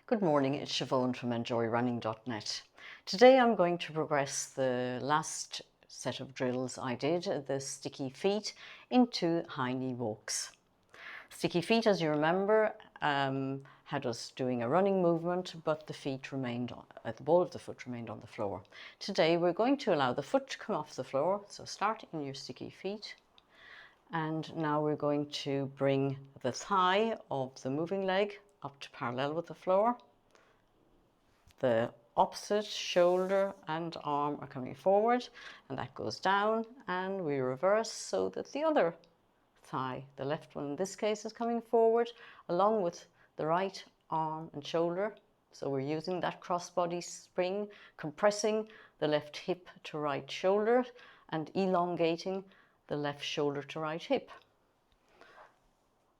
Good morning, it's Siobhan from enjoyrunning.net. Today I'm going to progress the last set of drills I did, the sticky feet, into high knee walks. Sticky feet, as you remember, had us doing a running movement, but the feet remained, the ball of the foot remained on the floor. Today we're going to allow the foot to come off the floor, so start in your sticky feet. And now we're going to bring the thigh of the moving leg up to parallel with the floor. The opposite shoulder and arm are coming forward, and that goes down, and we reverse so that the other thigh, the left one in this case, is coming forward along with the right arm and shoulder. So we're using that crossbody spring, compressing the left hip to right shoulder and elongating the left shoulder to right hip.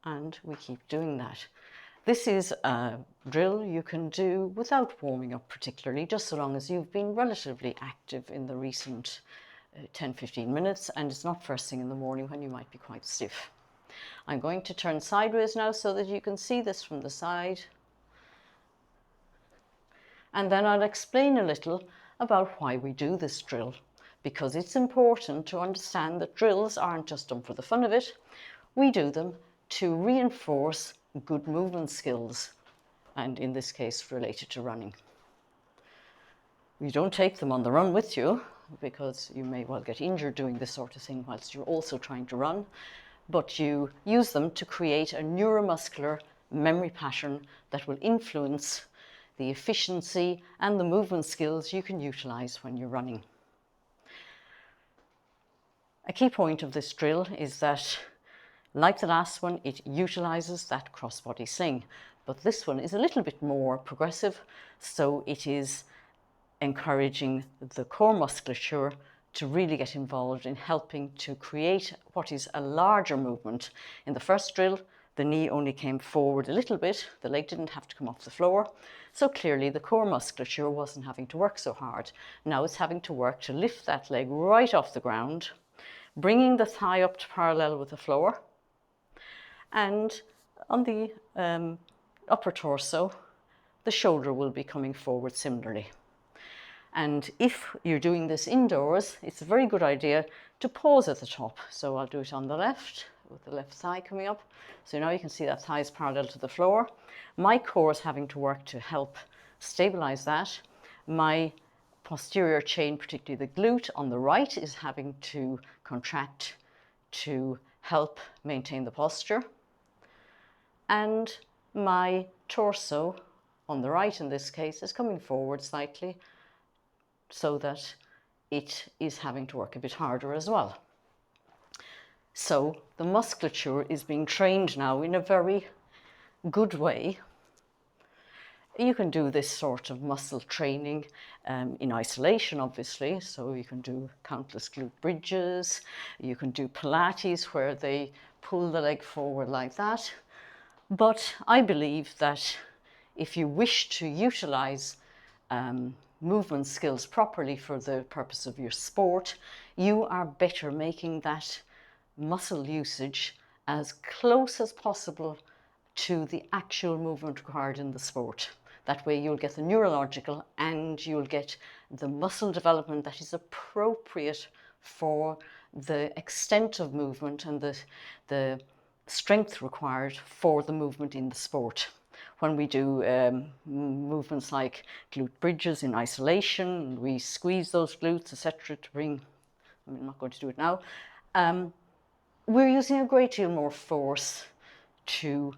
And we keep doing that. This is a drill you can do without warming up particularly, just so long as you've been relatively active in the recent 10-15 minutes, and it's not first thing in the morning when you might be quite stiff. I'm going to turn sideways now so that you can see this from the side. And then I'll explain a little about why we do this drill, because it's important to understand that drills aren't just done for the fun of it. We do them to reinforce good movement skills, and in this case related to running. You don't take them on the run with you, because you may well get injured doing this sort of thing whilst you're also trying to run, but you use them to create a neuromuscular memory pattern that will influence the efficiency and the movement skills you can utilize when you're running. A key point of this drill is that, like the last one, it utilizes that crossbody sling, but this one is a little bit more progressive, so it is encouraging the core musculature to really get involved in helping to create what is a larger movement. In the first drill, the knee only came forward a little bit, the leg didn't have to come off the floor, so clearly the core musculature wasn't having to work so hard. Now it's having to work to lift that leg right off the ground, bringing the thigh up to parallel with the floor, and on the upper torso, the shoulder will be coming forward similarly. And if you're doing this indoors, it's a very good idea to pause at the top. So I'll do it on the left, with the left thigh coming up. So now you can see that thigh is parallel to the floor. My core is having to work to help stabilize that. My posterior chain, particularly the glute on the right, is having to contract to help maintain the posture. And my torso, on the right in this case, is coming forward slightly so that it is having to work a bit harder as well. So the musculature is being trained now in a very good way. You can do this sort of muscle training in isolation, obviously. So you can do countless glute bridges. You can do Pilates where they pull the leg forward like that. But I believe that if you wish to utilize movement skills properly for the purpose of your sport, you are better making that muscle usage as close as possible to the actual movement required in the sport. That way you'll get the neurological and you'll get the muscle development that is appropriate for the extent of movement and the strength required for the movement in the sport. When we do movements like glute bridges in isolation, we squeeze those glutes, etc. to bring, I'm not going to do it now, we're using a great deal more force to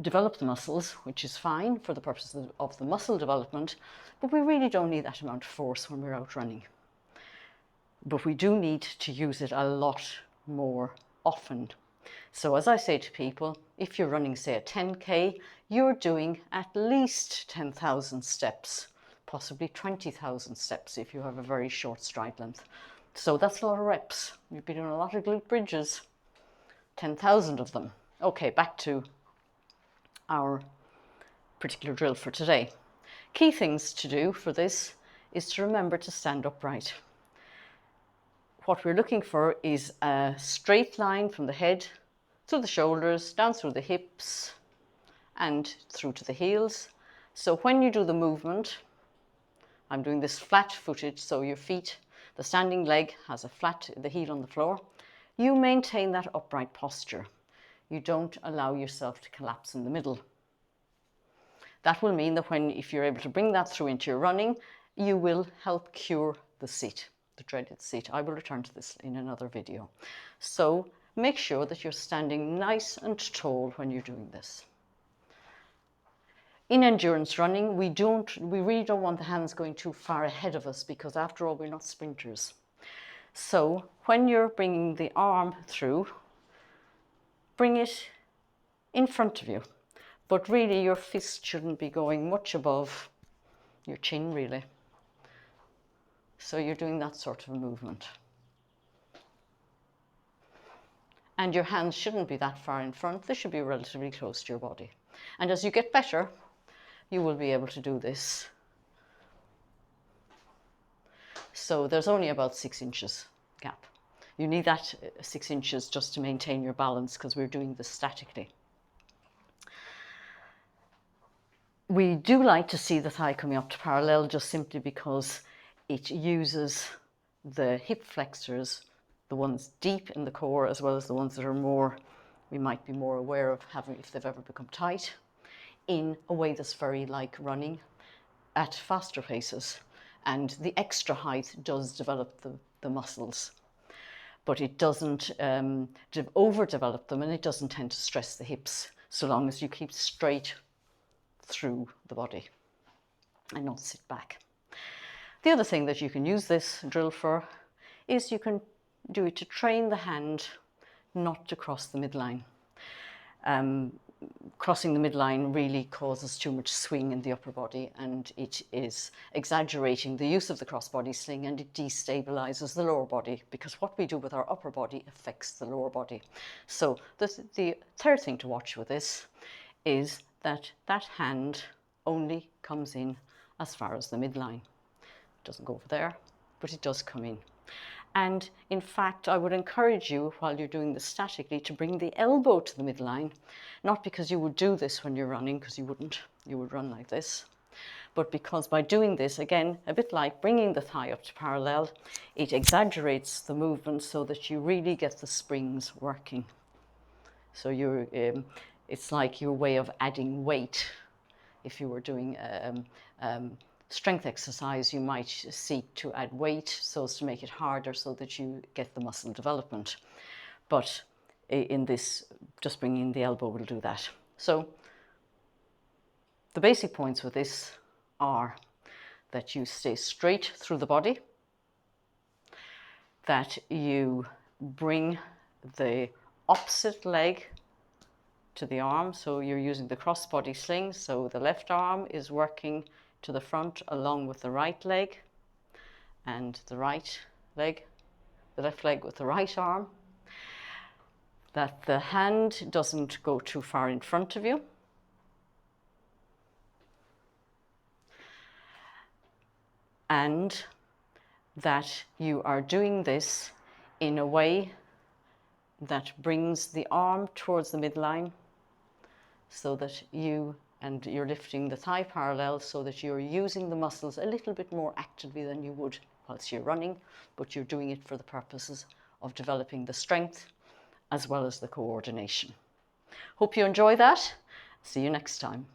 develop the muscles, which is fine for the purposes of the muscle development, but we really don't need that amount of force when we're out running. But we do need to use it a lot more often. So as I say to people, if you're running, say, a 10K, you're doing at least 10,000 steps, possibly 20,000 steps if you have a very short stride length. So that's a lot of reps. You'll be doing a lot of glute bridges, 10,000 of them. Okay, back to our particular drill for today. Key things to do for this is to remember to stand upright. What we're looking for is a straight line from the head through the shoulders, down through the hips and through to the heels. So when you do the movement, I'm doing this flat-footed, so your feet, the standing leg has the heel on the floor. You maintain that upright posture. You don't allow yourself to collapse in the middle. That will mean that if you're able to bring that through into your running, you will help cure the sit, the dreaded sit. I will return to this in another video. So make sure that you're standing nice and tall when you're doing this. In endurance running, we really don't want the hands going too far ahead of us, because after all, we're not sprinters. So when you're bringing the arm through, bring it in front of you. But really your fist shouldn't be going much above your chin, really. So you're doing that sort of a movement. And your hands shouldn't be that far in front. They should be relatively close to your body. And as you get better, you will be able to do this. So there's only about 6 inches gap. You need that 6 inches just to maintain your balance, because we're doing this statically. We do like to see the thigh coming up to parallel, just simply because it uses the hip flexors, the ones deep in the core, as well as the ones that are more, we might be more aware of having, if they've ever become tight, in a way that's very like running at faster paces. And the extra height does develop the muscles, but it doesn't overdevelop them, and it doesn't tend to stress the hips, so long as you keep straight through the body and not sit back. The other thing that you can use this drill for is you can do it to train the hand not to cross the midline. Crossing the midline really causes too much swing in the upper body, and it is exaggerating the use of the crossbody sling, and it destabilizes the lower body, because what we do with our upper body affects the lower body. So the third thing to watch with this is that that hand only comes in as far as the midline. It doesn't go over there, but it does come in. And in fact, I would encourage you, while you're doing this statically, to bring the elbow to the midline, not because you would do this when you're running, because you wouldn't, you would run like this, but because by doing this, again, a bit like bringing the thigh up to parallel, it exaggerates the movement so that you really get the springs working. So you're, it's like your way of adding weight. If you were doing strength exercise, you might seek to add weight so as to make it harder, so that you get the muscle development. But in this, just bringing the elbow will do that. So the basic points with this are that you stay straight through the body, that you bring the opposite leg to the arm, so you're using the crossbody sling, so the left arm is working to the front along with the right leg, and the right leg, the left leg with the right arm, that the hand doesn't go too far in front of you, and that you are doing this in a way that brings the arm towards the midline, so that you're lifting the thigh parallel, so that you're using the muscles a little bit more actively than you would whilst you're running, but you're doing it for the purposes of developing the strength as well as the coordination. Hope you enjoy that. See you next time.